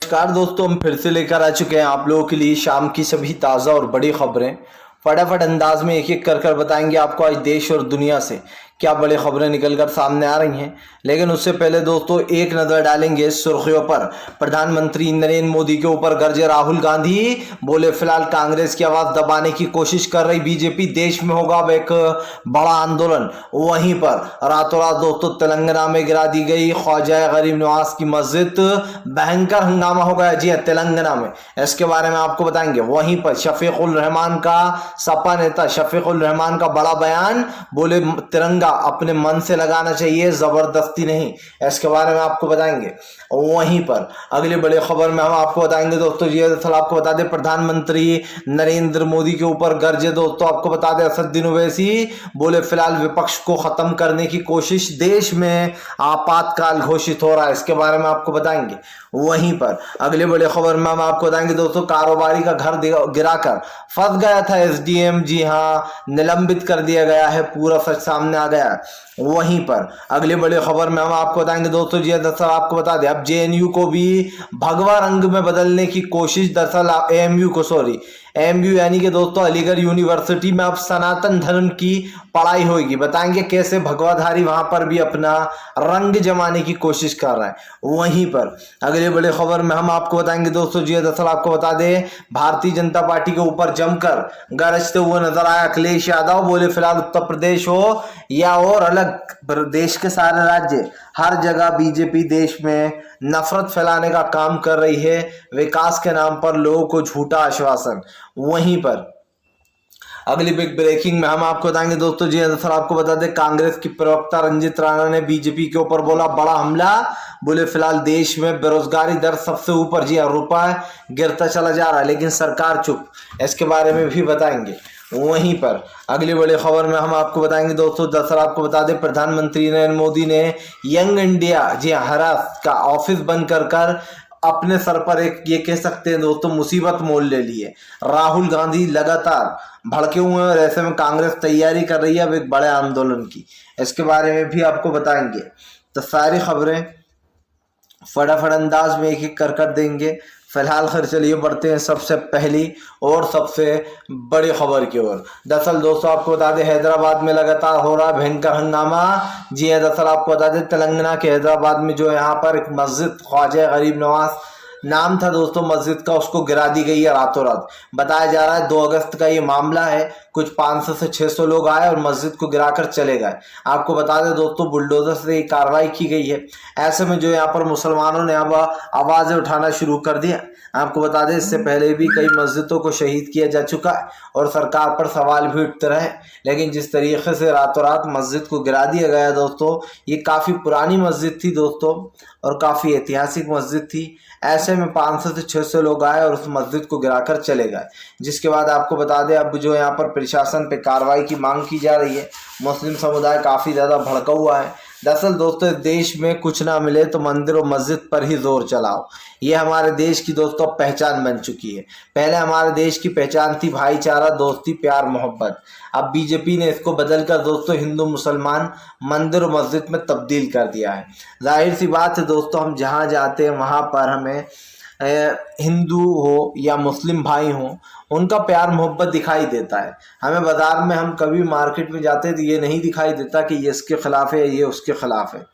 नमस्कार दोस्तों, हम फिर से लेकर आ चुके हैं आप लोगों के लिए शाम की सभी ताज़ा और बड़ी खबरें। फटाफट अंदाज में एक एक कर बताएंगे आपको आज देश और दुनिया से क्या बड़ी खबरें निकलकर सामने आ रही हैं। लेकिन उससे पहले दोस्तों एक नज़र डालेंगे सुर्खियों पर। प्रधानमंत्री नरेंद्र मोदी के ऊपर गरजे राहुल गांधी, बोले फिलहाल कांग्रेस की आवाज़ दबाने की कोशिश कर रही बीजेपी, देश में होगा अब एक बड़ा आंदोलन। वहीं पर रातों रात दोस्तों तेलंगाना में गिरा दी गई ख्वाजा गरीब नवाज की मस्जिद, भयंकर हंगामा हो गया जी तेलंगाना में, इसके बारे में आपको बताएंगे। वहीं पर शफीकुल रहमान का, सपा नेता शफीकुल रहमान का बड़ा बयान, बोले तिरंगा अपने मन से लगाना चाहिए, जबरदस्ती नहीं, इसके बारे में आपको बताएंगे। वहीं पर अगली बड़ी खबर में हम आपको बताएंगे दोस्तों जी, दरअसल आपको बता दें प्रधानमंत्री नरेंद्र मोदी के ऊपर गर्जे दोस्तों, आपको बता दें असदुद्दीन ओवैसी, बोले फिलहाल विपक्ष को खत्म करने की कोशिश, देश में आपातकाल घोषित हो रहा है, इसके बारे में आपको बताएंगे। वहीं पर अगली बड़ी खबर में हम आपको बताएंगे दोस्तों, कारोबारी का घर गिराकर फंस गया था एसडीएम, जी हाँ निलंबित कर दिया गया है, पूरा सच सामने आ गया। वहीं पर अगली बड़ी खबर में हम आपको बताएंगे दोस्तों जी, दरअसल आपको बता दें अब जेएनयू को भी भगवा रंग में बदलने की कोशिश, दरअसल एएमयू को, सॉरी एएमयू यानी कि दोस्तों अलीगढ़ यूनिवर्सिटी में अब सनातन धर्म की पढ़ाई होगी। बताएंगे कैसे भगवाधारी वहां पर भी अपना रंग जमाने की कोशिश कर रहा है। वहीं पर अगली बड़ी खबर में हम आपको बताएंगे दोस्तों जी, दरअसल आपको बता दें भारतीय जनता पार्टी के ऊपर जमकर गरजते हुए नजर आया अखिलेश यादव, बोले फिलहाल उत्तर प्रदेश हो या और अलग प्रदेश के सारे राज्य, हर जगह बीजेपी देश में नफरत फैलाने का काम कर रही है, विकास के नाम पर लोगों को झूठा आश्वासन। वहीं पर अगली बिग ब्रेकिंग में हम आपको बताएंगे दोस्तों जी, दरअसल आपको बता दें कांग्रेस की प्रवक्ता रंजित राणा ने बीजेपी के ऊपर बोला बड़ा हमला, बोले फिलहाल देश में बेरोजगारी दर सबसे ऊपर, जी हाँ रुपया गिरता चला जा रहा है लेकिन सरकार चुप, इसके बारे में भी बताएंगे। वहीं पर अगली बड़ी खबर में हम आपको बताएंगे दोस्तों, दरअसल आपको बता दें प्रधानमंत्री नरेंद्र मोदी ने यंग इंडिया, जी हरास का ऑफिस बंद कर अपने सर पर एक, ये कह सकते हैं दोस्तों, मुसीबत मोल ले ली है। राहुल गांधी लगातार भड़के हुए हैं और ऐसे में कांग्रेस तैयारी कर रही है अब एक बड़े आंदोलन की, इसके बारे में भी आपको बताएंगे। तो सारी खबरें फटाफट अंदाज में एक एक कर देंगे। फिलहाल खैर चलिए बढ़ते हैं सबसे पहली और सबसे बड़ी खबर की ओर। दरअसल दोस्तों आपको बता दें हैदराबाद में लगातार हो रहा भयंकर हंगामा, जी है दरअसल आपको बता दें तेलंगाना के हैदराबाद में जो यहाँ पर एक मस्जिद ख्वाजा गरीब नवाज नाम था दोस्तों मस्जिद का, उसको गिरा दी गई है रातों रात। बताया जा रहा है 2 अगस्त का ये मामला है, कुछ 500 से 600 लोग आए और मस्जिद को गिराकर चले गए। आपको बता दें दोस्तों बुलडोजर से ये कार्रवाई की गई है। ऐसे में जो यहाँ पर मुसलमानों ने अब आवाज़ें उठाना शुरू कर दिया। आपको बता दें इससे पहले भी कई मस्जिदों को शहीद किया जा चुका है और सरकार पर सवाल भी उठते रहे, लेकिन जिस तरीके से रातों रात मस्जिद को गिरा दिया गया दोस्तों, ये काफ़ी पुरानी मस्जिद थी दोस्तों और काफ़ी ऐतिहासिक मस्जिद थी। ऐसे में 500 से 600 लोग आए और उस मस्जिद को गिराकर चले गए, जिसके बाद आपको बता दें अब जो यहाँ पर प्रशासन पे कार्रवाई की मांग की जा रही है। मुस्लिम समुदाय काफ़ी ज़्यादा भड़का हुआ है। दरअसल दोस्तों देश में कुछ ना मिले तो मंदिर और मस्जिद पर ही जोर चलाओ, ये हमारे देश की दोस्तों पहचान बन चुकी है। पहले हमारे देश की पहचान थी भाईचारा, दोस्ती, प्यार, मोहब्बत। अब बीजेपी ने इसको बदलकर दोस्तों हिंदू मुसलमान मंदिर और मस्जिद में तब्दील कर दिया है। जाहिर सी बात है दोस्तों हम जहाँ जाते हैं वहाँ पर हमें हिंदू हो या मुस्लिम भाई हो उनका प्यार मोहब्बत दिखाई देता है। हमें बाजार में हम कभी मार्केट में जाते हैं तो ये नहीं दिखाई देता कि ये इसके खिलाफ है ये उसके खिलाफ है,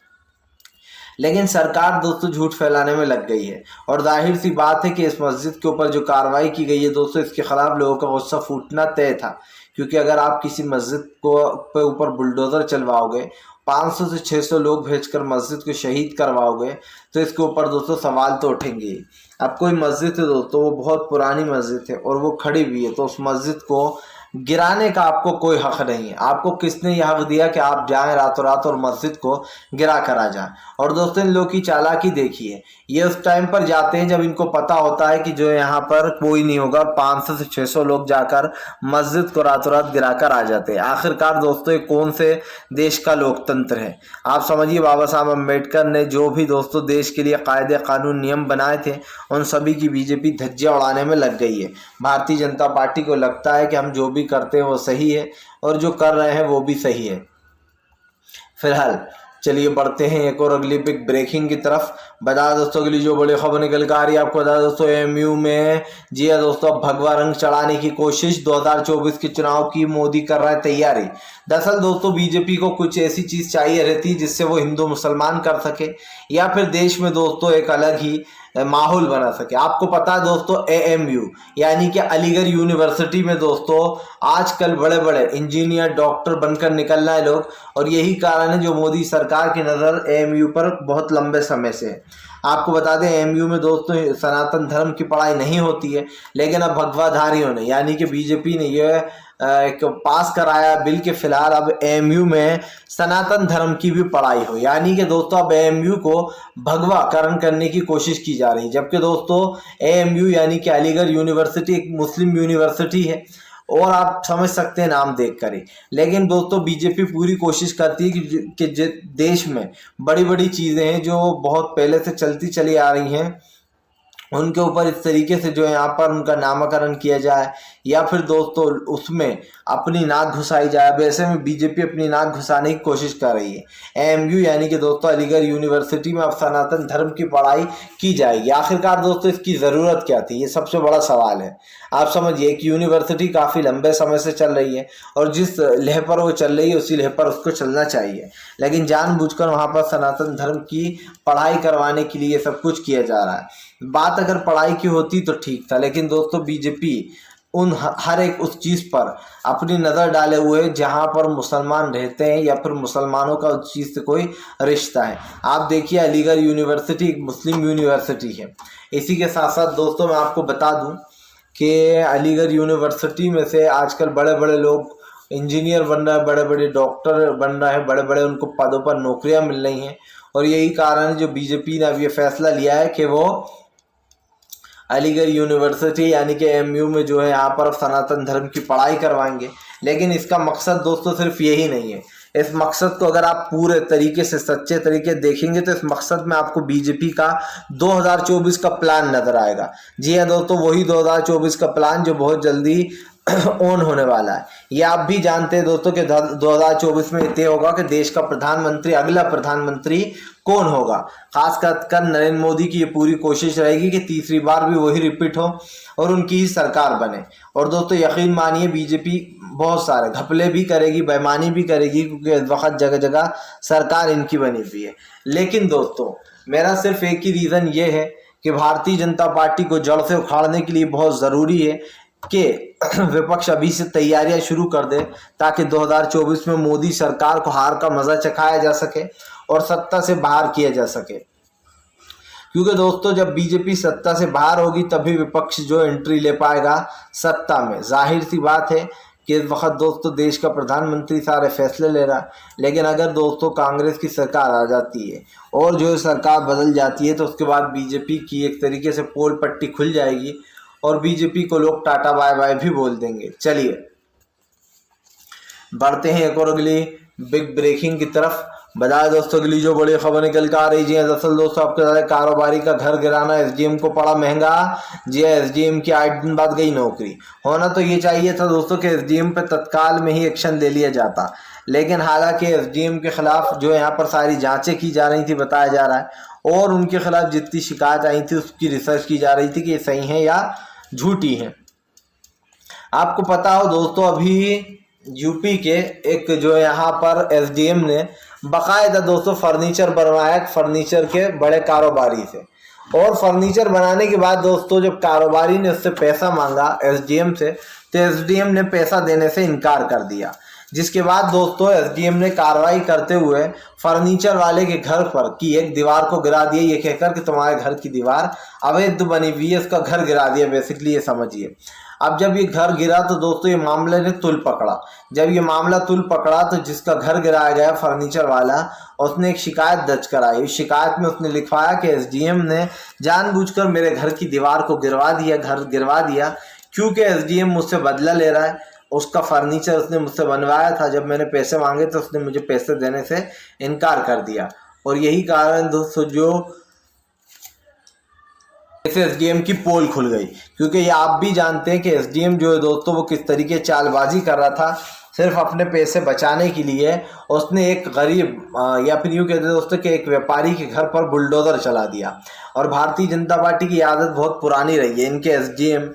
लेकिन सरकार दोस्तों झूठ फैलाने में लग गई है। और जाहिर सी बात है कि इस मस्जिद के ऊपर जो कार्रवाई की गई है दोस्तों, इसके खिलाफ लोगों का गुस्सा फूटना तय था, क्योंकि अगर आप किसी मस्जिद को पे ऊपर बुलडोज़र चलवाओगे, 500 से 600 लोग भेजकर मस्जिद को शहीद करवाओगे, तो इसके ऊपर दोस्तों सवाल तो उठेंगे। अब कोई मस्जिद है दोस्तों, वो बहुत पुरानी मस्जिद है और वो खड़ी हुई है, तो उस मस्जिद को गिराने का आपको कोई हक नहीं है। आपको किसने यह हक दिया कि आप जाएं रातों रात और मस्जिद को गिरा कर आ जाएं। और दोस्तों इन लोगों की चालाकी देखिए, ये उस टाइम पर जाते हैं जब इनको पता होता है कि जो यहाँ पर कोई नहीं होगा, 500 से 600 लोग जाकर मस्जिद को रातों रात गिरा कर आ जाते हैं। आखिरकार दोस्तों ये कौन से देश का लोकतंत्र है? आप समझिए बाबा साहब अम्बेडकर ने जो भी दोस्तों देश के लिए कायदे कानून नियम बनाए थे, उन सभी की बीजेपी धज्जियां उड़ाने में लग गई है। भारतीय जनता पार्टी को लगता है कि हम जो भी करते हैं वो सही है और जो कर रहे हैं वो भी सही है। फिलहाल चलिए बढ़ते हैं एक और अगली बिग ब्रेकिंग की तरफ। बता दोस्तों अगली जो बड़ी खबर निकल कर आ रही है आपको बता दोस्तों एएमयू में जी हाँ दोस्तों अब भगवा रंग चढ़ाने की कोशिश, 2024 के चुनाव की मोदी कर रहा है तैयारी। दरअसल दोस्तों बीजेपी को कुछ ऐसी चीज चाहिए रहती जिससे वो हिंदू मुसलमान कर सके या फिर देश में दोस्तों एक अलग ही माहौल बना सके। आपको पता है दोस्तों एएमयू यानी कि अलीगढ़ यूनिवर्सिटी में दोस्तों आजकल बड़े बड़े इंजीनियर डॉक्टर बनकर निकल रहे हैं लोग, और यही कारण है जो मोदी सरकार की नज़र एएमयू पर बहुत लंबे समय से है। आपको बता दें एएमयू में दोस्तों सनातन धर्म की पढ़ाई नहीं होती है, लेकिन अब भगवाधारियों ने यानी कि बीजेपी ने यह एक पास कराया बिल के फिलहाल अब एएमयू में सनातन धर्म की भी पढ़ाई हो, यानी कि दोस्तों अब एएमयू को भगवाकरण करने की कोशिश की जा रही है। जबकि दोस्तों एएमयू यानी कि अलीगढ़ यूनिवर्सिटी एक मुस्लिम यूनिवर्सिटी है और आप समझ सकते हैं नाम देख कर ही। लेकिन दोस्तों बीजेपी पूरी कोशिश करती है कि देश में बड़ी बड़ी चीज़ें हैं जो बहुत पहले से चलती चली आ रही हैं उनके ऊपर इस तरीके से जो है यहाँ पर उनका नामकरण किया जाए या फिर दोस्तों उसमें अपनी नाक घुसाई जाए। वैसे में बीजेपी अपनी नाक घुसाने की कोशिश कर रही है। एएमयू यानी कि दोस्तों अलीगढ़ यूनिवर्सिटी में अब सनातन धर्म की पढ़ाई की जाएगी। आखिरकार दोस्तों इसकी ज़रूरत क्या थी, ये सबसे बड़ा सवाल है। आप समझिए कि यूनिवर्सिटी काफ़ी लंबे समय से चल रही है और जिस लेह पर वो चल रही है उसी लेह पर उसको चलना चाहिए, लेकिन जानबूझकर वहाँ पर सनातन धर्म की पढ़ाई करवाने के लिए सब कुछ किया जा रहा है। बात अगर पढ़ाई की होती तो ठीक था, लेकिन दोस्तों बीजेपी उन हर एक उस चीज़ पर अपनी नज़र डाले हुए जहाँ पर मुसलमान रहते हैं या फिर मुसलमानों का उस चीज़ से कोई रिश्ता है। आप देखिए अलीगढ़ यूनिवर्सिटी एक मुस्लिम यूनिवर्सिटी है। इसी के साथ साथ दोस्तों मैं आपको बता दूं कि अलीगढ़ यूनिवर्सिटी में से आजकल बड़े बड़े लोग इंजीनियर बन रहे हैं, बड़े बड़े डॉक्टर बन रहे हैं, बड़े बड़े उनको पदों पर नौकरियां मिल रही हैं। और यही कारण है जो बीजेपी ने अब ये फैसला लिया है कि वो अलीगढ़ यूनिवर्सिटी यानी कि एएमयू में जो है यहाँ पर सनातन धर्म की पढ़ाई करवाएंगे। लेकिन इसका मकसद दोस्तों सिर्फ यही नहीं है। इस मकसद को अगर आप पूरे तरीके से सच्चे तरीके देखेंगे तो इस मकसद में आपको बीजेपी का 2024 का प्लान नजर आएगा। जी हाँ दोस्तों वही 2024 का प्लान जो बहुत जल्दी ऑन होने वाला है। ये आप भी जानते हैं दोस्तों कि 2024 में तय होगा कि देश का प्रधानमंत्री अगला प्रधानमंत्री कौन होगा। खास कर नरेंद्र मोदी की ये पूरी कोशिश रहेगी कि तीसरी बार भी वही रिपीट हो और उनकी ही सरकार बने। और दोस्तों यकीन मानिए बीजेपी बहुत सारे घपले भी करेगी, बेईमानी भी करेगी, क्योंकि इस वक्त जगह जगह सरकार इनकी बनी हुई है। लेकिन दोस्तों मेरा सिर्फ एक ही रीज़न ये है कि भारतीय जनता पार्टी को जड़ से उखाड़ने के लिए बहुत ज़रूरी है कि विपक्ष अभी से तैयारियां शुरू कर दे ताकि 2024 में मोदी सरकार को हार का मजा चखाया जा सके और सत्ता से बाहर किया जा सके। क्योंकि दोस्तों जब बीजेपी सत्ता से बाहर होगी तभी विपक्ष जो एंट्री ले पाएगा सत्ता में। जाहिर सी बात है कि इस वक्त दोस्तों देश का प्रधानमंत्री सारे फैसले ले रहा है, लेकिन अगर दोस्तों कांग्रेस की सरकार आ जाती है और जो सरकार बदल जाती है तो उसके बाद बीजेपी की एक तरीके से पोल पट्टी खुल जाएगी और बीजेपी को लोग टाटा बाय बाय भी बोल देंगे। चलिए बढ़ते हैं एक और अगली बिग ब्रेकिंग की तरफ। बताया दोस्तों अगली जो बड़ी खबर निकल कर आ रही है दरअसल दोस्तों आपके कारोबारी का घर गिराना एसडीएम को पड़ा महंगा। जी एसडीएम की 8 दिन बाद गई नौकरी। होना तो ये चाहिए था दोस्तों कि एसडीएम पे तत्काल में ही एक्शन ले लिया जाता, लेकिन हालांकि एसडीएम के खिलाफ जो यहाँ पर सारी जांचें की जा रही थी बताया जा रहा है और उनके खिलाफ जितनी शिकायत आई थी उसकी रिसर्च की जा रही थी कि ये सही है या झूठी है। आपको पता हो दोस्तों अभी यूपी के एक जो यहाँ पर एसडीएम ने बाकायदा दोस्तों फर्नीचर बनवाया फर्नीचर के बड़े कारोबारी से, और फर्नीचर बनाने के बाद दोस्तों जब कारोबारी ने उससे पैसा मांगा एसडीएम से तो एसडीएम ने पैसा देने से इनकार कर दिया, जिसके बाद दोस्तों एसडीएम ने कार्रवाई करते हुए फर्नीचर वाले के घर पर की एक दीवार को गिरा दिया, ये कहकर कि तुम्हारे घर की दीवार अवैध बनी हुई है, इसका घर गिरा दिया बेसिकली, ये समझिए। अब जब ये घर गिरा तो दोस्तों ये मामले ने तुल पकड़ा। जब ये मामला तुल पकड़ा तो जिसका घर गिराया गया फर्नीचर वाला उसने एक शिकायत दर्ज कराई। इस शिकायत में उसने लिखवाया कि एसडीएम ने जानबूझकर मेरे घर की दीवार को घर गिरवा दिया क्योंकि एसडीएम मुझसे बदला ले रहा है। उसका फर्नीचर उसने मुझसे बनवाया था, जब मैंने पैसे मांगे तो उसने मुझे पैसे देने से इनकार कर दिया। और यही कारण दोस्तों जो एसडीएम की पोल खुल गई, क्योंकि ये आप भी जानते हैं कि एसडीएम जो है दोस्तों वो किस तरीके चालबाजी कर रहा था सिर्फ अपने पैसे बचाने के लिए उसने एक गरीब या फिर यूँ कहते दोस्तों कि एक व्यापारी के घर पर बुलडोज़र चला दिया। और भारतीय जनता पार्टी की आदत बहुत पुरानी रही है। इनके एसडीएम,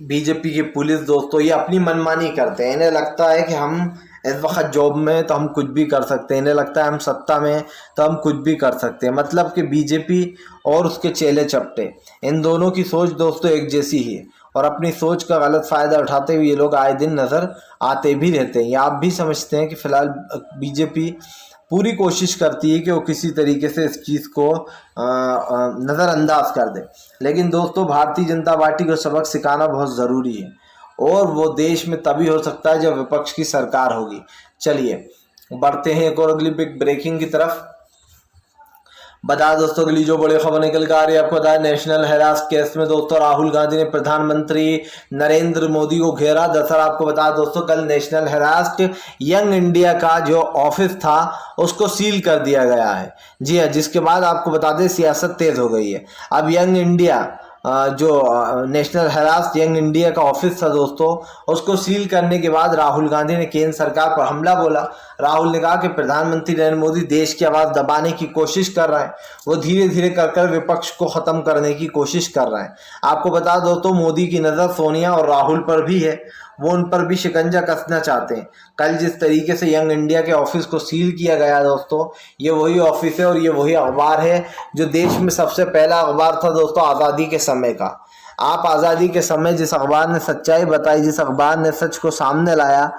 बीजेपी की पुलिस दोस्तों, ये अपनी मनमानी करते हैं। इन्हें लगता है कि हम इस वक्त जॉब में तो हम कुछ भी कर सकते हैं, इन्हें लगता है हम सत्ता में तो हम कुछ भी कर सकते हैं। मतलब कि बीजेपी और उसके चेले चपटे, इन दोनों की सोच दोस्तों एक जैसी ही है और अपनी सोच का गलत फ़ायदा उठाते हुए ये लोग आए दिन नज़र आते भी रहते हैं। ये आप भी समझते हैं कि फ़िलहाल बीजेपी पूरी कोशिश करती है कि वो किसी तरीके से इस चीज़ को नज़रअंदाज कर दे। लेकिन दोस्तों भारतीय जनता पार्टी को सबक सिखाना बहुत ज़रूरी है और वो देश में तभी हो सकता है जब विपक्ष की सरकार होगी। चलिए बढ़ते हैं एक और अगली बिग ब्रेकिंग की तरफ। बता दोस्तों अगली जो बड़ी खबर निकल कर आ रही है, आपको बताया नेशनल हेरास केस में दोस्तों राहुल गांधी ने प्रधानमंत्री नरेंद्र मोदी को घेरा। दरअसल आपको बता दोस्तों कल नेशनल हेरास्ट यंग इंडिया का जो ऑफिस था उसको सील कर दिया गया है। जी हाँ, जिसके बाद आपको बता दें सियासत तेज हो गई है। अब यंग इंडिया जो नेशनल हेरास यंग इंडिया का ऑफिस था दोस्तों, उसको सील करने के बाद राहुल गांधी ने केंद्र सरकार पर हमला बोला। राहुल ने कहा कि प्रधानमंत्री नरेंद्र मोदी देश की आवाज़ दबाने की कोशिश कर रहे हैं, वो धीरे धीरे कर विपक्ष को ख़त्म करने की कोशिश कर रहे हैं। आपको बता दो तो मोदी की नज़र सोनिया और राहुल पर भी है, वो उन पर भी शिकंजा कसना चाहते हैं। कल जिस तरीके से यंग इंडिया के ऑफिस को सील किया गया दोस्तों, ये वही ऑफिस है और ये वही अखबार है जो देश में सबसे पहला अखबार था दोस्तों आज़ादी के समय का। आप आज़ादी के समय जिस अखबार ने सच्चाई बताई, जिस अखबार ने सच को सामने लाया,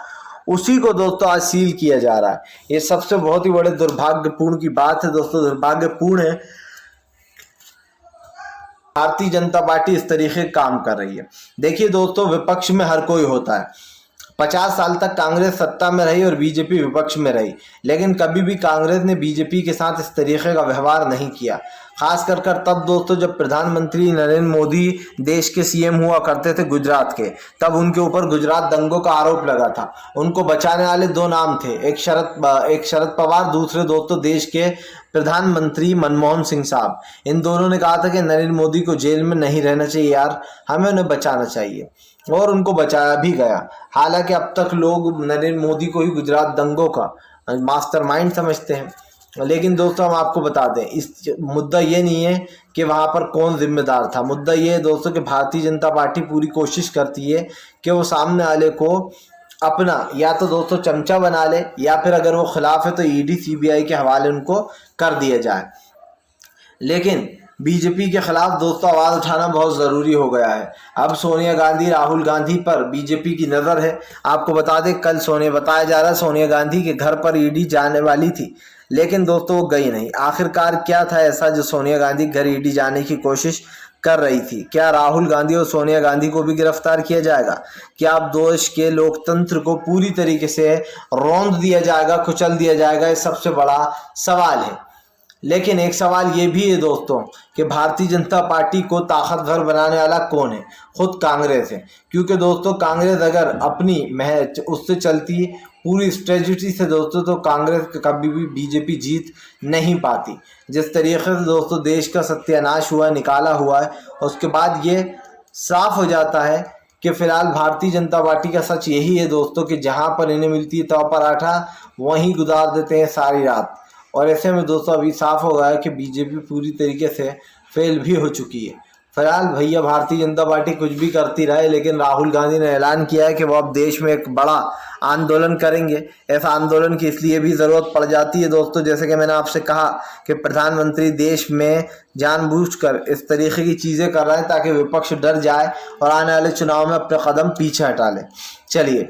उसी को दोस्तों आज सील किया जा रहा है। ये सबसे बहुत ही बड़े दुर्भाग्यपूर्ण की बात है दोस्तों, दुर्भाग्यपूर्ण है भारतीय जनता पार्टी इस तरीके काम कर रही है। देखिए दोस्तों विपक्ष में हर कोई होता है। 50 साल तक कांग्रेस सत्ता में रही और बीजेपी विपक्ष में रही, लेकिन कभी भी कांग्रेस ने बीजेपी के साथ इस तरीके का व्यवहार नहीं किया। खास कर तब दोस्तों जब प्रधानमंत्री नरेंद्र मोदी देश के सीएम हुआ करते थे गुजरात के, तब उनके ऊपर गुजरात दंगों का आरोप लगा था। उनको बचाने वाले दो नाम थे, एक शरद पवार, दूसरे दोस्तों देश के प्रधानमंत्री मनमोहन सिंह साहब। इन दोनों ने कहा था कि नरेंद्र मोदी को जेल में नहीं रहना चाहिए यार, हमें उन्हें बचाना चाहिए, और उनको बचाया भी गया। हालांकि अब तक लोग नरेंद्र मोदी को ही गुजरात दंगों का मास्टरमाइंड समझते हैं, लेकिन दोस्तों हम आपको बता दें इस मुद्दा ये नहीं है कि वहाँ पर कौन जिम्मेदार था। मुद्दा ये है दोस्तों कि भारतीय जनता पार्टी पूरी कोशिश करती है कि वो सामने वाले को अपना या तो दोस्तों चमचा बना ले, या फिर अगर वो खिलाफ है तो ईडी सीबीआई के हवाले उनको कर दिया जाए। लेकिन बीजेपी के खिलाफ दोस्तों आवाज़ उठाना बहुत ज़रूरी हो गया है। अब सोनिया गांधी, राहुल गांधी पर बीजेपी की नज़र है। आपको बता दें कल बताया जा रहा है सोनिया गांधी के घर पर ईडी जाने वाली थी, लेकिन दोस्तों वो गई नहीं। आखिरकार क्या था ऐसा जो सोनिया गांधी घर ईडी जाने की कोशिश कर रही थी? क्या राहुल गांधी और सोनिया गांधी को भी गिरफ्तार किया जाएगा? क्या अब देश के लोकतंत्र को पूरी तरीके से रौंद दिया जाएगा, कुचल दिया जाएगा? ये सबसे बड़ा सवाल है। लेकिन एक सवाल ये भी है दोस्तों कि भारतीय जनता पार्टी को ताकतवर बनाने वाला कौन है? खुद कांग्रेस है। क्योंकि दोस्तों कांग्रेस अगर अपनी महज उससे चलती पूरी स्ट्रेटजी से दोस्तों, तो कांग्रेस कभी भी बीजेपी जीत नहीं पाती। जिस तरीके से दोस्तों देश का सत्यानाश हुआ, निकाला हुआ है, उसके बाद ये साफ हो जाता है कि फिलहाल भारतीय जनता पार्टी का सच यही है दोस्तों कि जहाँ पर इन्हें मिलती है तवा पराठा, वहीं गुजार देते हैं सारी रात। और ऐसे में दोस्तों अभी साफ हो गया है कि बीजेपी पूरी तरीके से फेल भी हो चुकी है। फिलहाल भैया भारतीय जनता पार्टी कुछ भी करती रहे, लेकिन राहुल गांधी ने ऐलान किया है कि वो अब देश में एक बड़ा आंदोलन करेंगे। ऐसा आंदोलन की इसलिए भी ज़रूरत पड़ जाती है दोस्तों, जैसे कि मैंने आपसे कहा कि प्रधानमंत्री देश में जानबूझकर इस तरीके की चीज़ें कर रहे हैं ताकि विपक्ष डर जाए और आने वाले चुनाव में अपने कदम पीछे हटा ले। चलिए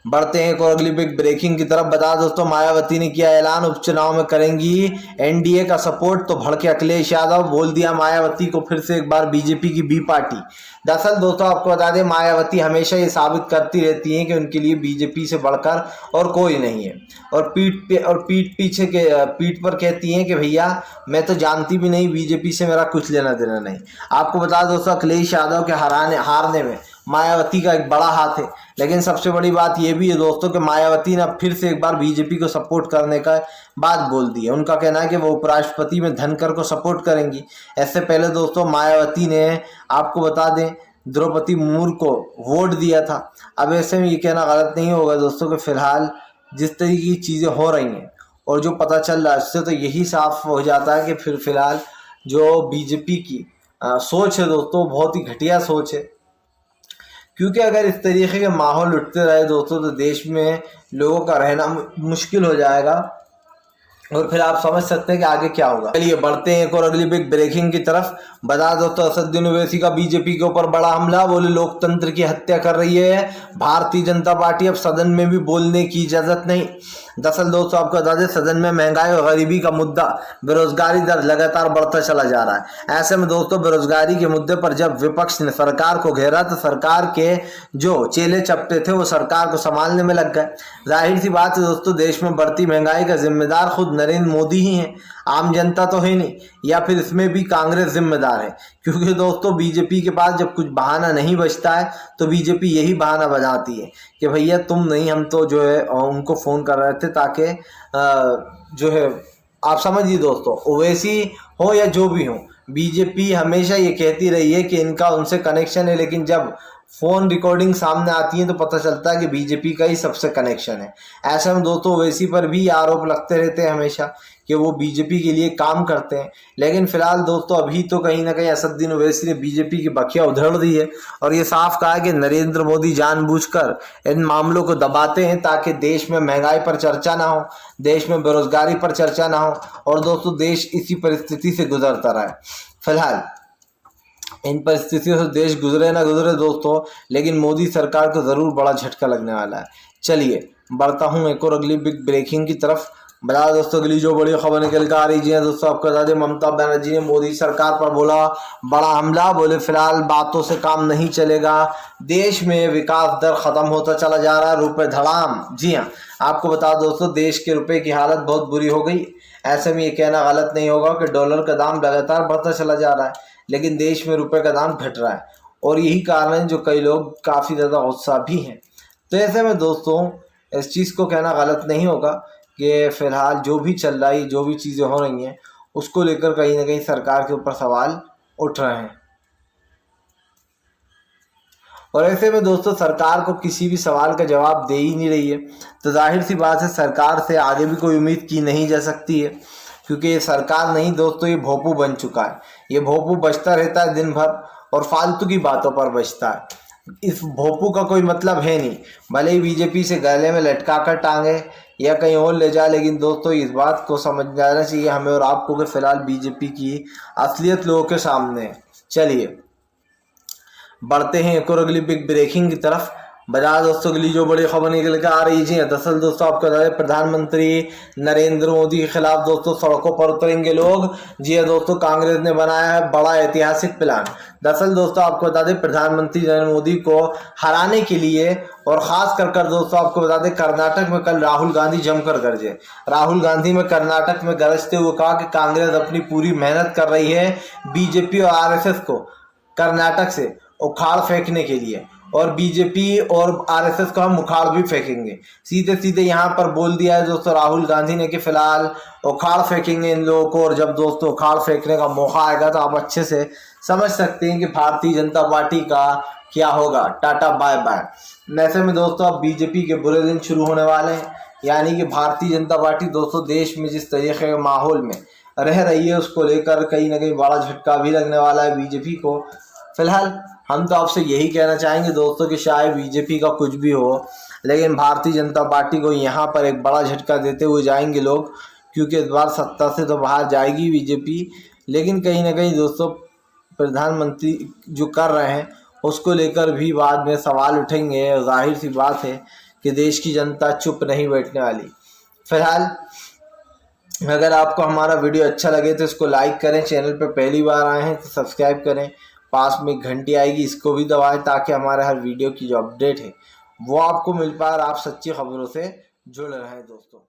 बढ़ते हैं एक और अगली बिग ब्रेकिंग की तरफ। बता दोस्तों मायावती ने किया ऐलान, उपचुनाव में करेंगी एनडीए का सपोर्ट। तो भड़के अखिलेश यादव, बोल दिया मायावती को फिर से एक बार बीजेपी की बी पार्टी। दरअसल दोस्तों आपको बता दें मायावती हमेशा ये साबित करती रहती हैं कि उनके लिए बीजेपी से बढ़कर और कोई नहीं है, और पीठ पर कहती हैं कि भैया मैं तो जानती भी नहीं, बीजेपी से मेरा कुछ लेना देना नहीं। आपको बता दोस्तों अखिलेश यादव के हारने में मायावती का एक बड़ा हाथ है। लेकिन सबसे बड़ी बात यह भी है दोस्तों कि मायावती ने अब फिर से एक बार बीजेपी को सपोर्ट करने का बात बोल दी है। उनका कहना है कि वो उपराष्ट्रपति में धनखड़ को सपोर्ट करेंगी। इससे पहले दोस्तों मायावती ने आपको बता दें द्रौपदी मुर्मू को वोट दिया था। अब ऐसे में ये कहना गलत नहीं होगा दोस्तों कि फ़िलहाल जिस तरीके की चीज़ें हो रही हैं और जो पता चल रहा है उससे तो यही साफ हो जाता है कि फ़िलहाल जो बीजेपी की सोच है दोस्तों, बहुत ही घटिया सोच है। क्योंकि अगर इस तरीके के माहौल उठते रहे दोस्तों तो देश में लोगों का रहना मुश्किल हो जाएगा और फिर आप समझ सकते हैं कि आगे क्या होगा। चलिए बढ़ते हैं एक और अगली बिग ब्रेकिंग की तरफ। बता दो तो असदुद्दीन ओवैसी का बीजेपी के ऊपर बड़ा हमला, बोले लोकतंत्र की हत्या कर रही है भारतीय जनता पार्टी, अब सदन में भी बोलने की इजाजत नहीं। दरअसल दोस्तों आपको बता दें, सदन में महंगाई और गरीबी का मुद्दा, बेरोजगारी दर लगातार बढ़ता चला जा रहा है। ऐसे में दोस्तों बेरोजगारी के मुद्दे पर जब विपक्ष ने सरकार को घेरा तो सरकार के जो चेले चपटे थे वो सरकार को संभालने में लग गए। जाहिर सी बात है दोस्तों, देश में बढ़ती महंगाई का जिम्मेदार खुद नरेंद्र मोदी ही हैं, आम जनता तो है नहीं, या फिर इसमें भी कांग्रेस जिम्मेदार है। क्योंकि दोस्तों बीजेपी के पास जब कुछ बहाना नहीं बचता है तो बीजेपी यही बहाना बनाती है कि भैया तुम नहीं, हम तो जो है उनको फ़ोन कर रहे थे ताकि जो है आप समझिए दोस्तों, ओवैसी हो या जो भी हो, बीजेपी हमेशा ये कहती रही है कि इनका उनसे कनेक्शन है, लेकिन जब फ़ोन रिकॉर्डिंग सामने आती है तो पता चलता है कि बीजेपी का ही सबसे कनेक्शन है। ऐसे में दोस्तों ओवैसी पर भी आरोप लगते रहते हैं हमेशा कि वो बीजेपी के लिए काम करते हैं। लेकिन फिलहाल दोस्तों अभी तो कहीं ना कहीं असदुद्दीन ओवैसी ने बीजेपी की बखिया उधेड़ दी है और ये साफ कहा है कि नरेंद्र मोदी जानबूझकर इन मामलों को दबाते हैं ताकि देश में महंगाई पर चर्चा ना हो, देश में बेरोजगारी पर चर्चा ना हो और दोस्तों देश इसी परिस्थिति से गुजरता रहे। फिलहाल इन परिस्थितियों से देश गुजरे ना गुजरे दोस्तों, लेकिन मोदी सरकार को ज़रूर बड़ा झटका लगने वाला है। चलिए बढ़ता हूँ एक और अगली बिग ब्रेकिंग की तरफ। बता दोस्तों अगली जो बड़ी खबर निकल कर आ रही है दोस्तों, आपको बता दें ममता बनर्जी ने मोदी सरकार पर बोला बड़ा हमला, बोले फिलहाल बातों से काम नहीं चलेगा, देश में विकास दर खत्म होता चला जा रहा है, रुपए धड़ाम। जी हाँ, आपको बता दोस्तों देश के रुपए की हालत बहुत बुरी हो गई। ऐसे में ये कहना गलत नहीं होगा कि डॉलर का दाम लगातार बढ़ता चला जा रहा है, लेकिन देश में रुपए का दाम घट रहा है और यही कारण है जो कई लोग काफ़ी ज़्यादा गुस्सा भी हैं। तो ऐसे में दोस्तों इस चीज़ को कहना गलत नहीं होगा कि फ़िलहाल जो भी चल रहा है, जो भी चीज़ें हो रही हैं उसको लेकर कहीं ना कहीं सरकार के ऊपर सवाल उठ रहे हैं और ऐसे में दोस्तों सरकार को किसी भी सवाल का जवाब दे ही नहीं रही है। तो जाहिर सी बात है सरकार से आगे भी कोई उम्मीद की नहीं जा सकती है, क्योंकि ये सरकार नहीं दोस्तों, ये भोंपू बन चुका है। ये भोंपू बचता रहता है दिन भर और फालतू की बातों पर बचता है। इस भोंपू का कोई मतलब है नहीं, भले ही बीजेपी से गले में लटका कर टांगे या कहीं और ले जाए, लेकिन दोस्तों इस बात को समझ जाना चाहिए हमें और आपको कि फिलहाल बीजेपी की असलियत लोगों के सामने है। चलिए बढ़ते हैं एक और अगली बिग ब्रेकिंग की तरफ। बता दोस्तों अगली जो बड़ी खबर निकल कर आ रही है, दरअसल दोस्तों आपको बता दें प्रधानमंत्री नरेंद्र मोदी के खिलाफ दोस्तों सड़कों पर उतरेंगे लोग। जी हाँ दोस्तों, कांग्रेस ने बनाया है बड़ा ऐतिहासिक प्लान। दरअसल दोस्तों आपको बता दें प्रधानमंत्री नरेंद्र मोदी को हराने के लिए और ख़ास कर दोस्तों आपको बता दें कर्नाटक में कल राहुल गांधी जमकर गरजे। राहुल गांधी में कर्नाटक में गरजते हुए कहा कि कांग्रेस अपनी पूरी मेहनत कर रही है बीजेपी और आरएसएस को कर्नाटक से उखाड़ फेंकने के लिए, और बीजेपी और आरएसएस को हम उखाड़ भी फेंकेंगे। सीधे सीधे यहाँ पर बोल दिया है दोस्तों राहुल गांधी ने कि फिलहाल उखाड़ फेंकेंगे इन लोगों को, और जब दोस्तों उखाड़ फेंकने का मौका आएगा तो आप अच्छे से समझ सकते हैं कि भारतीय जनता पार्टी का क्या होगा, टाटा बाय बाय। ऐसे में दोस्तों अब बीजेपी के बुरे दिन शुरू होने वाले हैं, यानी कि भारतीय जनता पार्टी दोस्तों देश में जिस तरीके के माहौल में रह रही है उसको लेकर कहीं ना कहीं बड़ा झटका भी लगने वाला है बीजेपी को। फिलहाल हम तो आपसे यही कहना चाहेंगे दोस्तों कि शायद बीजेपी का कुछ भी हो, लेकिन भारतीय जनता पार्टी को यहाँ पर एक बड़ा झटका देते हुए जाएंगे लोग, क्योंकि इस बार सत्ता से तो बाहर जाएगी बीजेपी, लेकिन कहीं ना कहीं दोस्तों प्रधानमंत्री जो कर रहे हैं उसको लेकर भी बाद में सवाल उठेंगे। जाहिर सी बात है कि देश की जनता चुप नहीं बैठने वाली। फिलहाल अगर आपको हमारा वीडियो अच्छा लगे तो इसको लाइक करें, चैनल पर पहली बार आए हैं तो सब्सक्राइब करें, पास में घंटी आएगी इसको भी दबाएं ताकि हमारे हर वीडियो की जो अपडेट है वो आपको मिल पाए और आप सच्ची खबरों से जुड़े रहें दोस्तों।